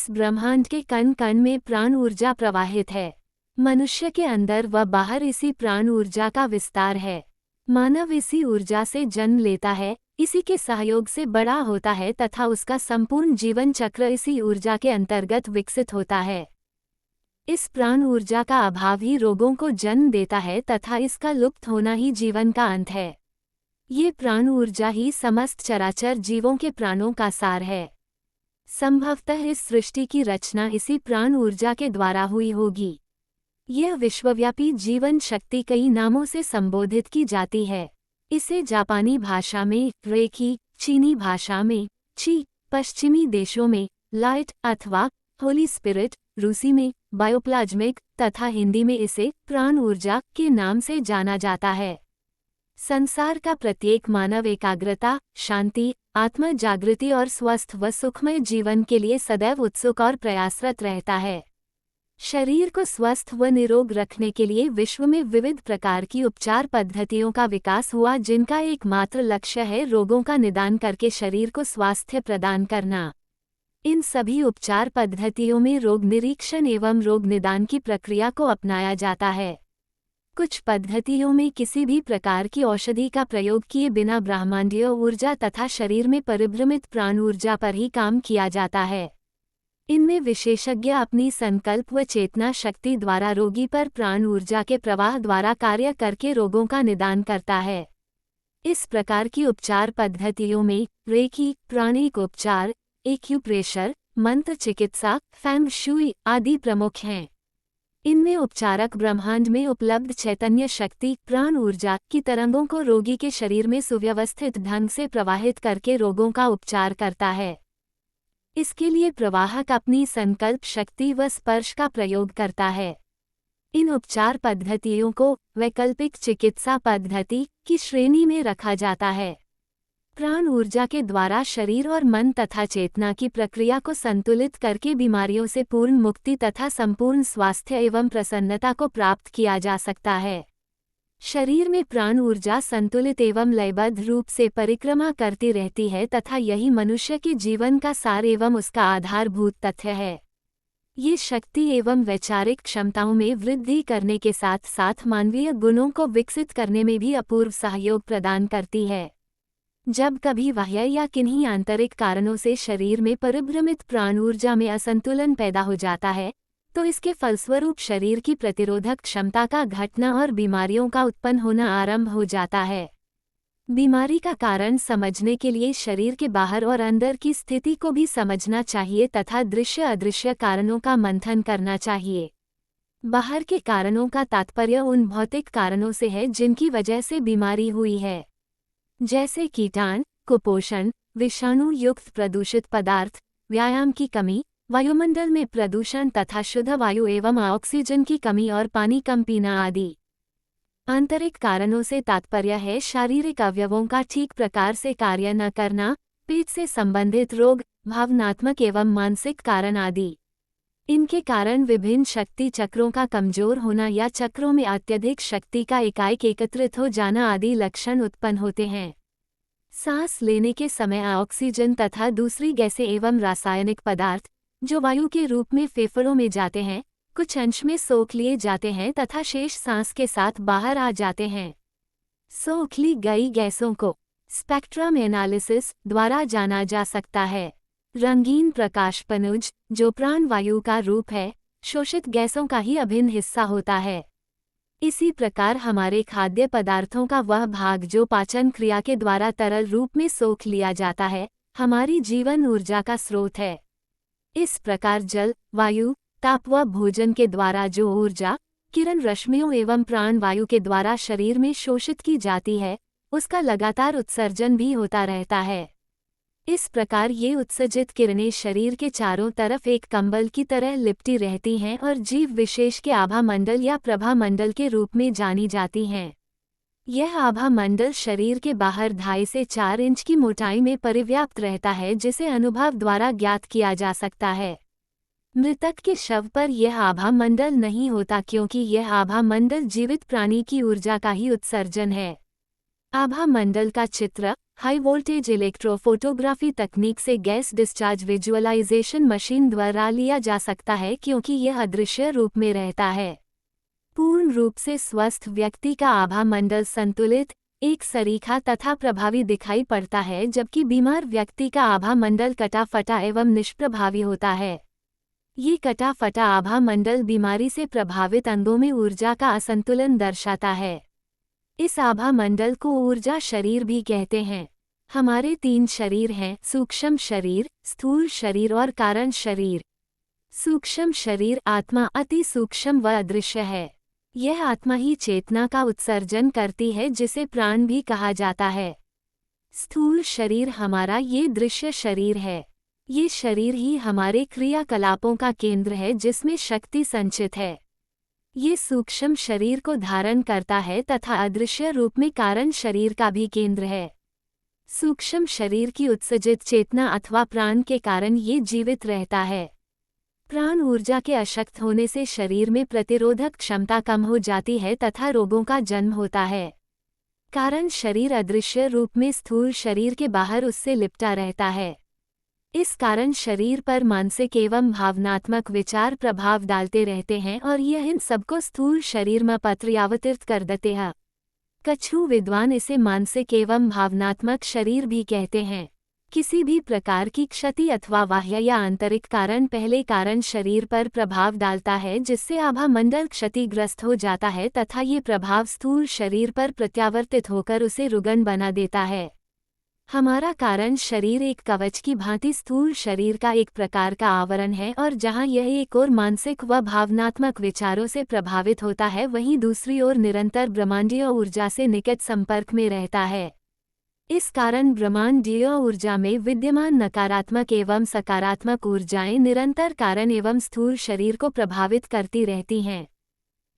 इस ब्रह्मांड के कण कण में प्राण ऊर्जा प्रवाहित है। मनुष्य के अंदर व बाहर इसी प्राण ऊर्जा का विस्तार है। मानव इसी ऊर्जा से जन्म लेता है, इसी के सहयोग से बड़ा होता है तथा उसका संपूर्ण जीवन चक्र इसी ऊर्जा के अंतर्गत विकसित होता है। इस प्राण ऊर्जा का अभाव ही रोगों को जन्म देता है तथा इसका लुप्त होना ही जीवन का अंत है। ये प्राण ऊर्जा ही समस्त चराचर जीवों के प्राणों का सार है। संभवतः इस सृष्टि की रचना इसी प्राण ऊर्जा के द्वारा हुई होगी। यह विश्वव्यापी जीवन शक्ति कई नामों से संबोधित की जाती है। इसे जापानी भाषा में रेकी, चीनी भाषा में ची, पश्चिमी देशों में लाइट अथवा होली स्पिरिट, रूसी में बायोप्लाज्मिक तथा हिंदी में इसे प्राण ऊर्जा के नाम से जाना जाता है। संसार का प्रत्येक मानव एकाग्रता, शांति, आत्म जागृति और स्वस्थ व सुखमय जीवन के लिए सदैव उत्सुक और प्रयासरत रहता है। शरीर को स्वस्थ व निरोग रखने के लिए विश्व में विविध प्रकार की उपचार पद्धतियों का विकास हुआ, जिनका एकमात्र लक्ष्य है रोगों का निदान करके शरीर को स्वास्थ्य प्रदान करना। इन सभी उपचार पद्धतियों में रोग निरीक्षण एवं रोग निदान की प्रक्रिया को अपनाया जाता है। कुछ पद्धतियों में किसी भी प्रकार की औषधि का प्रयोग किए बिना ब्रह्मांडीय ऊर्जा तथा शरीर में परिभ्रमित प्राण ऊर्जा पर ही काम किया जाता है। इनमें विशेषज्ञ अपनी संकल्प व चेतना शक्ति द्वारा रोगी पर प्राण ऊर्जा के प्रवाह द्वारा कार्य करके रोगों का निदान करता है। इस प्रकार की उपचार पद्धतियों में रेकी, प्राणिक उपचार, एक्यूप्रेशर, मंत्र चिकित्सा, फेंग शुई आदि प्रमुख हैं। इनमें उपचारक ब्रह्मांड में उपलब्ध चैतन्य शक्ति, प्राण ऊर्जा की तरंगों को रोगी के शरीर में सुव्यवस्थित ढंग से प्रवाहित करके रोगों का उपचार करता है। इसके लिए प्रवाहक अपनी संकल्प शक्ति व स्पर्श का प्रयोग करता है। इन उपचार पद्धतियों को वैकल्पिक चिकित्सा पद्धति की श्रेणी में रखा जाता है। प्राण ऊर्जा के द्वारा शरीर और मन तथा चेतना की प्रक्रिया को संतुलित करके बीमारियों से पूर्ण मुक्ति तथा संपूर्ण स्वास्थ्य एवं प्रसन्नता को प्राप्त किया जा सकता है। शरीर में प्राण ऊर्जा संतुलित एवं लयबद्ध रूप से परिक्रमा करती रहती है तथा यही मनुष्य के जीवन का सार एवं उसका आधारभूत तथ्य है। ये शक्ति एवं वैचारिक क्षमताओं में वृद्धि करने के साथ साथ मानवीय गुणों को विकसित करने में भी अपूर्व सहयोग प्रदान करती है। जब कभी बाह्य या किन्हीं आंतरिक कारणों से शरीर में परिभ्रमित प्राण ऊर्जा में असंतुलन पैदा हो जाता है, तो इसके फलस्वरूप शरीर की प्रतिरोधक क्षमता का घटना और बीमारियों का उत्पन्न होना आरंभ हो जाता है। बीमारी का कारण समझने के लिए शरीर के बाहर और अंदर की स्थिति को भी समझना चाहिए तथा दृश्य अदृश्य कारणों का मंथन करना चाहिए। बाहर के कारणों का तात्पर्य उन भौतिक कारणों से है जिनकी वजह से बीमारी हुई है, जैसे कीटाणु, कुपोषण, विषाणु युक्त प्रदूषित पदार्थ, व्यायाम की कमी, वायुमंडल में प्रदूषण तथा शुद्ध वायु एवं ऑक्सीजन की कमी और पानी कम पीना आदि। आंतरिक कारणों से तात्पर्य है शारीरिक अवयवों का ठीक प्रकार से कार्य न करना, पेट से संबंधित रोग, भावनात्मक एवं मानसिक कारण आदि। इनके कारण विभिन्न शक्ति चक्रों का कमजोर होना या चक्रों में अत्यधिक शक्ति का एकाएक एकत्रित हो जाना आदि लक्षण उत्पन्न होते हैं। सांस लेने के समय ऑक्सीजन तथा दूसरी गैसें एवं रासायनिक पदार्थ जो वायु के रूप में फेफड़ों में जाते हैं, कुछ अंश में सोख लिए जाते हैं तथा शेष सांस के साथ बाहर आ जाते हैं। सोख ली गई गैसों को स्पेक्ट्रम एनालिसिस द्वारा जाना जा सकता है। रंगीन प्रकाश पनुज, जो प्राण वायु का रूप है, शोषित गैसों का ही अभिन्न हिस्सा होता है। इसी प्रकार हमारे खाद्य पदार्थों का वह भाग जो पाचन क्रिया के द्वारा तरल रूप में सोख लिया जाता है, हमारी जीवन ऊर्जा का स्रोत है। इस प्रकार जल, वायु, ताप व भोजन के द्वारा जो ऊर्जा किरण रश्मियों एवं प्राण वायु के द्वारा शरीर में शोषित की जाती है, उसका लगातार उत्सर्जन भी होता रहता है। इस प्रकार ये उत्सर्जित किरणें शरीर के चारों तरफ एक कंबल की तरह लिपटी रहती हैं और जीव विशेष के आभा मंडल या प्रभा मंडल के रूप में जानी जाती हैं। यह आभा मंडल शरीर के बाहर 2.5 से 4 इंच की मोटाई में परिव्याप्त रहता है, जिसे अनुभव द्वारा ज्ञात किया जा सकता है। मृतक के शव पर यह आभा मंडल नहीं होता, क्योंकि यह आभा मंडल जीवित प्राणी की ऊर्जा का ही उत्सर्जन है। आभा मंडल का चित्र हाई वोल्टेज इलेक्ट्रोफोटोग्राफी तकनीक से गैस डिस्चार्ज विजुअलाइजेशन मशीन द्वारा लिया जा सकता है क्योंकि यह अदृश्य रूप में रहता है। पूर्ण रूप से स्वस्थ व्यक्ति का आभा मंडल संतुलित, एक सरीखा तथा प्रभावी दिखाई पड़ता है, जबकि बीमार व्यक्ति का आभा मंडल कटा फटा एवं निष्प्रभावी होता है। ये कटा फटा आभा मंडल बीमारी से प्रभावित अंगों में ऊर्जा का असंतुलन दर्शाता है। इस आभा मंडल को ऊर्जा शरीर भी कहते हैं। हमारे 3 शरीर हैं: सूक्ष्म शरीर, स्थूल शरीर और कारण शरीर। सूक्ष्म शरीर आत्मा अति सूक्ष्म व अदृश्य है। यह आत्मा ही चेतना का उत्सर्जन करती है, जिसे प्राण भी कहा जाता है। स्थूल शरीर हमारा ये दृश्य शरीर है। ये शरीर ही हमारे क्रियाकलापों का केंद्र है, जिसमें शक्ति संचित है। ये सूक्ष्म शरीर को धारण करता है तथा अदृश्य रूप में कारण शरीर का भी केंद्र है। सूक्ष्म शरीर की उत्सर्जित चेतना अथवा प्राण के कारण ये जीवित रहता है। प्राण ऊर्जा के अशक्त होने से शरीर में प्रतिरोधक क्षमता कम हो जाती है तथा रोगों का जन्म होता है। कारण शरीर अदृश्य रूप में स्थूल शरीर के बाहर उससे लिपटा रहता है। इस कारण शरीर पर मानसिक एवं भावनात्मक विचार प्रभाव डालते रहते हैं और यह इन सबको स्थूल शरीर में पत्रियावतीर्थ कर देते हैं। कछु विद्वान इसे मानसिक एवं भावनात्मक शरीर भी कहते हैं। किसी भी प्रकार की क्षति अथवा बाह्य या आंतरिक कारण पहले कारण शरीर पर प्रभाव डालता है, जिससे आभा मंडल क्षतिग्रस्त हो जाता है तथा ये प्रभाव स्थूल शरीर पर प्रत्यावर्तित होकर उसे रुग्ण बना देता है। हमारा कारण शरीर एक कवच की भांति स्थूल शरीर का एक प्रकार का आवरण है, और जहाँ यह एक ओर मानसिक व भावनात्मक विचारों से प्रभावित होता है, वहीं दूसरी ओर निरंतर ब्रह्मांडीय ऊर्जा से निकट संपर्क में रहता है। इस कारण ब्रह्मांडीय ऊर्जा में विद्यमान नकारात्मक एवं सकारात्मक ऊर्जाएं निरंतर कारण एवं स्थूल शरीर को प्रभावित करती रहती हैं।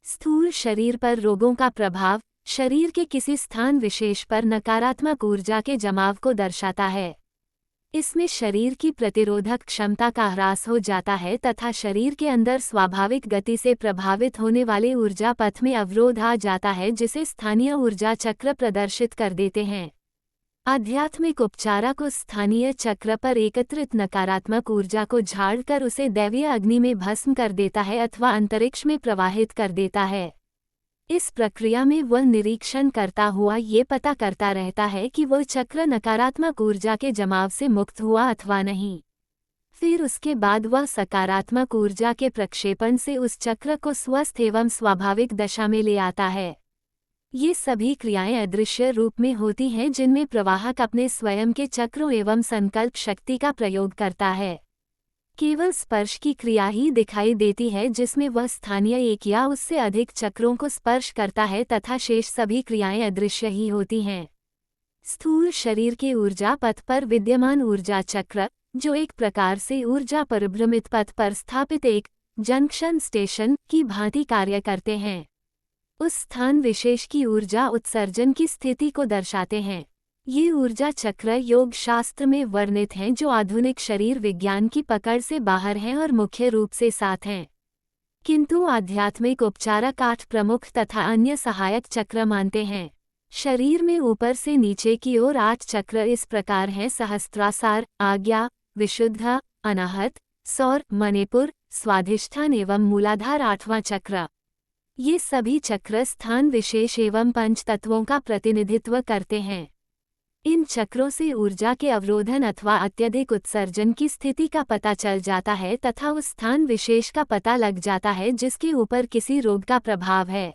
स्थूल शरीर पर रोगों का प्रभाव शरीर के किसी स्थान विशेष पर नकारात्मक ऊर्जा के जमाव को दर्शाता है। इसमें शरीर की प्रतिरोधक क्षमता का ह्रास हो जाता है तथा शरीर के अंदर स्वाभाविक गति से प्रभावित होने वाले ऊर्जा पथ में अवरोध आ जाता है, जिसे स्थानीय ऊर्जा चक्र प्रदर्शित कर देते हैं। आध्यात्मिक उपचारक उस स्थानीय चक्र पर एकत्रित नकारात्मक ऊर्जा को झाड़कर उसे दैवीय अग्नि में भस्म कर देता है अथवा अंतरिक्ष में प्रवाहित कर देता है। इस प्रक्रिया में वह निरीक्षण करता हुआ ये पता करता रहता है कि वह चक्र नकारात्मक ऊर्जा के जमाव से मुक्त हुआ अथवा नहीं। फिर उसके बाद वह सकारात्मक ऊर्जा के प्रक्षेपण से उस चक्र को स्वस्थ एवं स्वाभाविक दशा में ले आता है। ये सभी क्रियाएं अदृश्य रूप में होती हैं, जिनमें प्रवाहक अपने स्वयं के चक्रों एवं संकल्प शक्ति का प्रयोग करता है। केवल स्पर्श की क्रिया ही दिखाई देती है, जिसमें वह स्थानीय एक या उससे अधिक चक्रों को स्पर्श करता है तथा शेष सभी क्रियाएं अदृश्य ही होती हैं। स्थूल शरीर के ऊर्जा पथ पर विद्यमान ऊर्जा चक्र, जो एक प्रकार से ऊर्जा परिभ्रमित पथ पर स्थापित एक जंक्शन स्टेशन की भांति कार्य करते हैं, उस स्थान विशेष की ऊर्जा उत्सर्जन की स्थिति को दर्शाते हैं। ये ऊर्जा चक्र योग शास्त्र में वर्णित हैं, जो आधुनिक शरीर विज्ञान की पकड़ से बाहर हैं और मुख्य रूप से 7 हैं। किंतु आध्यात्मिक उपचारक 8 प्रमुख तथा अन्य सहायक चक्र मानते हैं। शरीर में ऊपर से नीचे की ओर 8 चक्र इस प्रकार हैं: सहस्त्रासार, आज्ञा, विशुद्ध, अनाहत, सौर, मणिपुर, स्वाधिष्ठान एवं मूलाधार 8वां चक्र। ये सभी चक्र स्थान विशेष एवं पंच तत्वों का प्रतिनिधित्व करते हैं। इन चक्रों से ऊर्जा के अवरोधन अथवा अत्यधिक उत्सर्जन की स्थिति का पता चल जाता है तथा उस स्थान विशेष का पता लग जाता है जिसके ऊपर किसी रोग का प्रभाव है।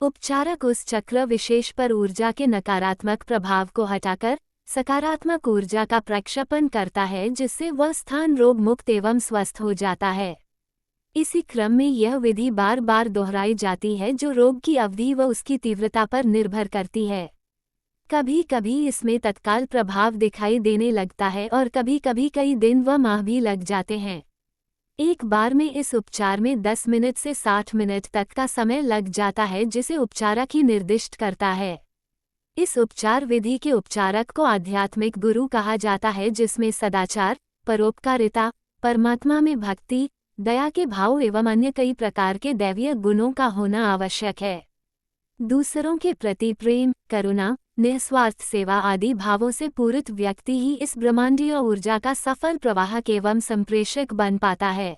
उपचारक उस चक्र विशेष पर ऊर्जा के नकारात्मक प्रभाव को हटाकर सकारात्मक ऊर्जा का प्रक्षेपण करता है, जिससे वह स्थान रोग मुक्त एवं स्वस्थ हो जाता है। इसी क्रम में यह विधि बार बार दोहराई जाती है, जो रोग की अवधि व उसकी तीव्रता पर निर्भर करती है। कभी कभी इसमें तत्काल प्रभाव दिखाई देने लगता है और कभी कभी कई दिन व माह भी लग जाते हैं। एक बार में इस उपचार में 10 मिनट से 60 मिनट तक का समय लग जाता है, जिसे उपचारक ही निर्दिष्ट करता है। इस उपचार विधि के उपचारक को आध्यात्मिक गुरु कहा जाता है, जिसमें सदाचार, परोपकारिता, परमात्मा में भक्ति, दया के भाव एवं अन्य कई प्रकार के दैवीय गुणों का होना आवश्यक है। दूसरों के प्रति प्रेम, करुणा, निस्वार्थ सेवा आदि भावों से पूरित व्यक्ति ही इस ब्रह्मांडीय ऊर्जा का सफल प्रवाहक एवं संप्रेषक बन पाता है।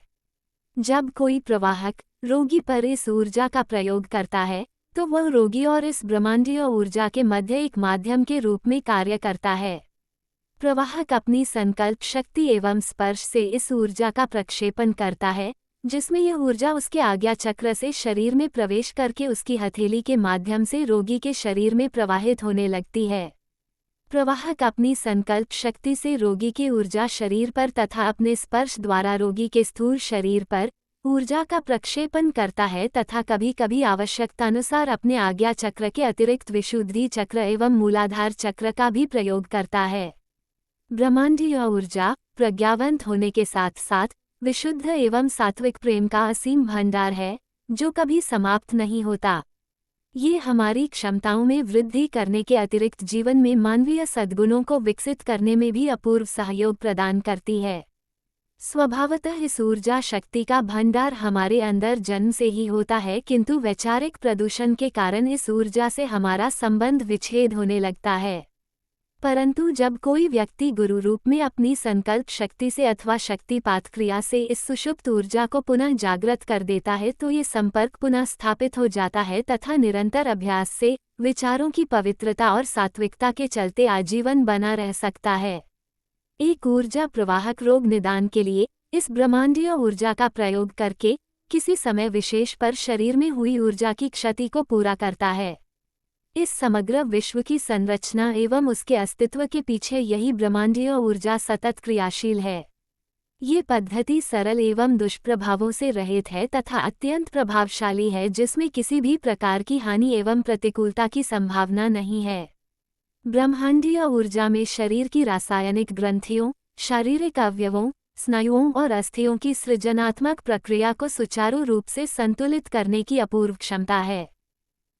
जब कोई प्रवाहक रोगी पर इस ऊर्जा का प्रयोग करता है, तो वह रोगी और इस ब्रह्मांडीय ऊर्जा के मध्य एक माध्यम के रूप में कार्य करता है। प्रवाहक अपनी संकल्प शक्ति एवं स्पर्श से इस ऊर्जा का प्रक्षेपण करता है, जिसमें यह ऊर्जा उसके आज्ञा चक्र से शरीर में प्रवेश करके उसकी हथेली के माध्यम से रोगी के शरीर में प्रवाहित होने लगती है। प्रवाहक अपनी संकल्प शक्ति से रोगी की ऊर्जा शरीर पर तथा अपने स्पर्श द्वारा रोगी के स्थूल शरीर पर ऊर्जा का प्रक्षेपण करता है तथा कभी कभी आवश्यकतानुसार अपने आज्ञा चक्र के अतिरिक्त विशुद्धि चक्र एवं मूलाधार चक्र का भी प्रयोग करता है। ब्रह्मांडीय ऊर्जा प्रज्ञावंत होने के साथ साथ विशुद्ध एवं सात्विक प्रेम का असीम भंडार है, जो कभी समाप्त नहीं होता। ये हमारी क्षमताओं में वृद्धि करने के अतिरिक्त जीवन में मानवीय सद्गुणों को विकसित करने में भी अपूर्व सहयोग प्रदान करती है। स्वभावतः इस ऊर्जा शक्ति का भंडार हमारे अंदर जन्म से ही होता है, किंतु वैचारिक प्रदूषण के कारण इस ऊर्जा से हमारा संबंध विच्छेद होने लगता है। परंतु जब कोई व्यक्ति गुरु रूप में अपनी संकल्प शक्ति से अथवा शक्तिपात क्रिया से इस सुषुप्त ऊर्जा को पुनः जागृत कर देता है, तो ये संपर्क पुनः स्थापित हो जाता है तथा निरंतर अभ्यास से विचारों की पवित्रता और सात्विकता के चलते आजीवन बना रह सकता है। एक ऊर्जा प्रवाहक रोग निदान के लिए इस ब्रह्मांडीय ऊर्जा का प्रयोग करके किसी समय विशेष पर शरीर में हुई ऊर्जा की क्षति को पूरा करता है। इस समग्र विश्व की संरचना एवं उसके अस्तित्व के पीछे यही ब्रह्मांडीय ऊर्जा सतत क्रियाशील है। ये पद्धति सरल एवं दुष्प्रभावों से रहित है तथा अत्यंत प्रभावशाली है, जिसमें किसी भी प्रकार की हानि एवं प्रतिकूलता की संभावना नहीं है। ब्रह्मांडीय ऊर्जा में शरीर की रासायनिक ग्रंथियों, शारीरिक अवयवों, स्नायुओं और अस्थियों की सृजनात्मक प्रक्रिया को सुचारू रूप से संतुलित करने की अपूर्व क्षमता है।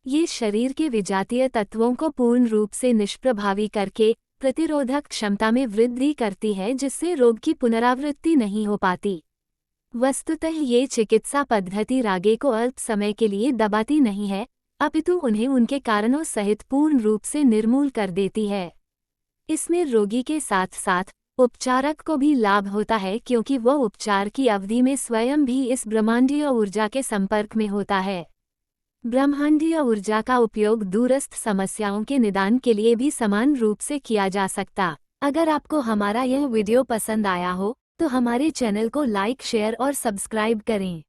ये शरीर के विजातीय तत्वों को पूर्ण रूप से निष्प्रभावी करके प्रतिरोधक क्षमता में वृद्धि करती है, जिससे रोग की पुनरावृत्ति नहीं हो पाती। वस्तुतः ये चिकित्सा पद्धति रागे को अल्प समय के लिए दबाती नहीं है, अपितु उन्हें उनके कारणों सहित पूर्ण रूप से निर्मूल कर देती है। इसमें रोगी के साथ साथ उपचारक को भी लाभ होता है, क्योंकि वह उपचार की अवधि में स्वयं भी इस ब्रह्मांडीय ऊर्जा के संपर्क में होता है। ब्रह्मांडीय ऊर्जा का उपयोग दूरस्थ समस्याओं के निदान के लिए भी समान रूप से किया जा सकता। अगर आपको हमारा यह वीडियो पसंद आया हो तो हमारे चैनल को लाइक, शेयर और सब्सक्राइब करें।